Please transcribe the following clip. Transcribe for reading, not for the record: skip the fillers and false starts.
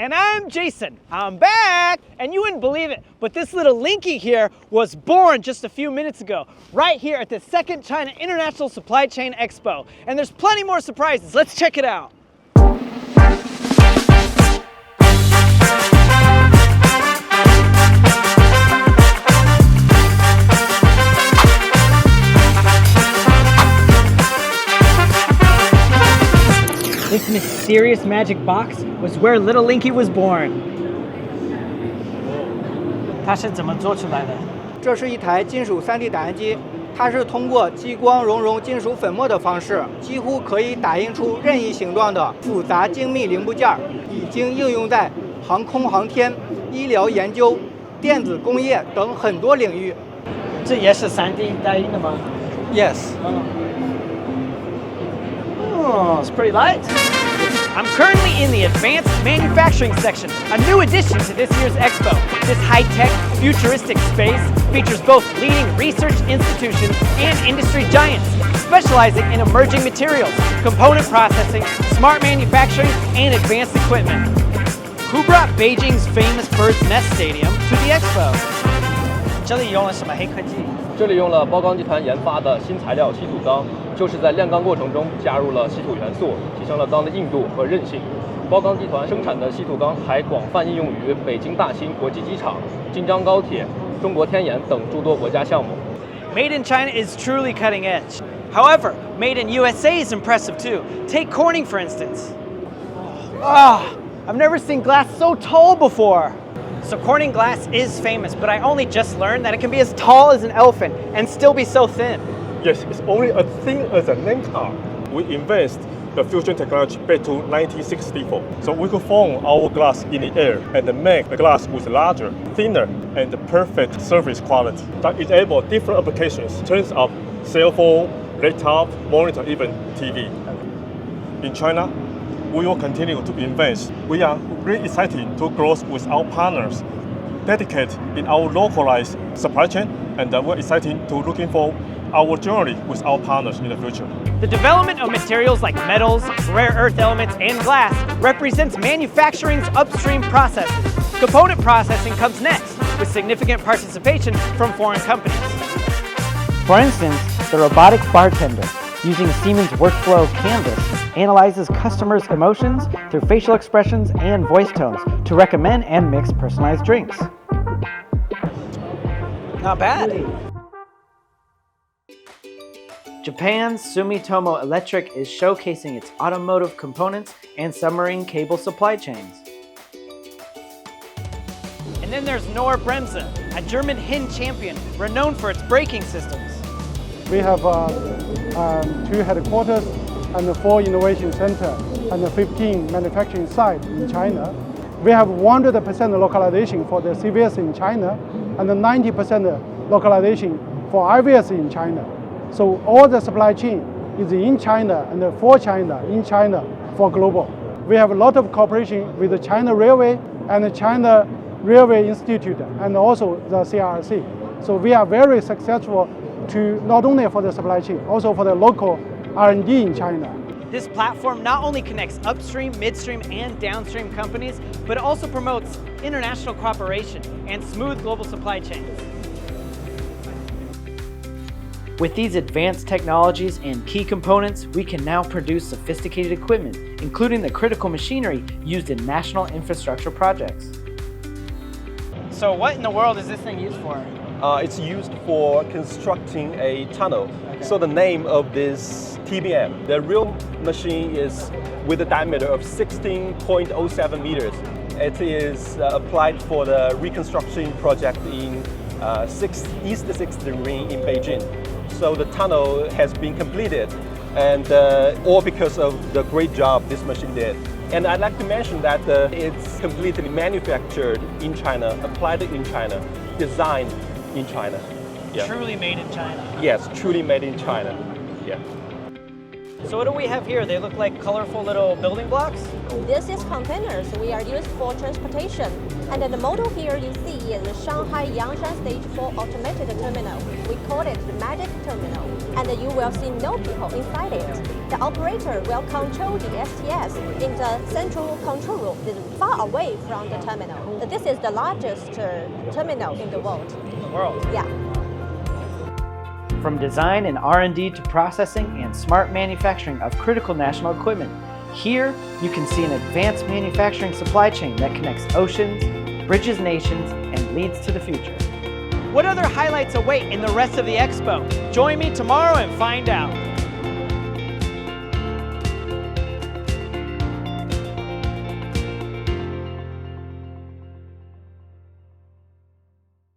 And I'm Jason. I'm back! And you wouldn't believe it, but this little Linky here was born just a few minutes ago, right here at the second China International Supply Chain Expo. And there's plenty more surprises. Let's check it out. This mysterious magic box was where little Linky was born. 它是怎么做出来的？这是一台金属 3D 打印机，它是通过激光熔融金属粉末的方式，几乎可以打印出任意形状的复杂精密零部件，已经应用在航空航天、医疗研究、电子工业等很多领域。这也是 3D 打印的吗？ Yes. Oh, it's pretty light. I'm currently in the advanced manufacturing section, a new addition to this year's Expo. This high-tech, futuristic space features both leading research institutions and industry giants, specializing in emerging materials, component processing, smart manufacturing, and advanced equipment. Who brought Beijing's famous Bird's Nest Stadium to the Expo? 这里用了什么黑科技？这里用了包钢集团研发的新材料稀土钢，就是在炼钢过程中加入了稀土元素，提升了钢的硬度和韧性。包钢集团生产的稀土钢还广泛应用于北京大兴国际机场、京张高铁、中国天眼等诸多国家项目。Made in China is truly cutting edge. However, made in USA is impressive too. Take Corning for instance. I've never seen glass so tall before. So Corning glass is famous, but I only just learned that it can be as tall as an elephant and still be so thin. Yes, it's only as thin as a name tag. We invest the fusion technology back to 1964. So we could form our glass in the air and make the glass with larger, thinner, and perfect surface quality that enable different applications in terms of cell phone, laptop, monitor, even TV. In China, we will continue to invest. We are really excited to grow with our partners, dedicated in our localized supply chain, and we're excited to looking for our journey with our partners in the future. The development of materials like metals, rare earth elements, and glass represents manufacturing's upstream processes. Component processing comes next, with significant participation from foreign companies. For instance, the robotic bartender, using Siemens workflow Canvas, analyzes customers' emotions through facial expressions and voice tones to recommend and mix personalized drinks. Not bad. Japan's Sumitomo Electric is showcasing its automotive components and submarine cable supply chains. And then there's Knorr-Bremse, a German Hin champion renowned for its braking systems. We have 2 headquarters and 4 innovation centers and 15 manufacturing sites in China. We have 100% localization for the CVS in China and 90% localization for IVS in China. So all the supply chain is in China and for China, in China, for global. We have a lot of cooperation with the China Railway and the China Railway Institute and also the CRC. So we are very successful to not only for the supply chain, also for the local R&D in China. This platform not only connects upstream, midstream, and downstream companies, but also promotes international cooperation and smooth global supply chains. With these advanced technologies and key components, we can now produce sophisticated equipment, including the critical machinery used in national infrastructure projects. So what in the world is this thing used for? It's used for constructing a tunnel. Okay. So the name of this TBM, the real machine is with a diameter of 16.07 meters. It is applied for the reconstruction project in East 6th Ring in Beijing. So the tunnel has been completed, and all because of the great job this machine did. And I'd like to mention that it's completely manufactured in China, applied in China, designed in China. Yeah. Truly made in China. Yes, truly made in China. Yeah. So what do we have here? They look like colorful little building blocks. This is containers. We are used for transportation. And the model here you see is the Shanghai Yangshan Stage 4 automated terminal. We call it the magic terminal. And you will see no people inside it. The operator will control the STS in the central control room that is far away from the terminal. This is the largest terminal in the world. In the world. Yeah. From design and R&D to processing and smart manufacturing of critical national equipment, here you can see an advanced manufacturing supply chain that connects oceans, bridges nations, and leads to the future. What other highlights await in the rest of the expo? Join me tomorrow and find out.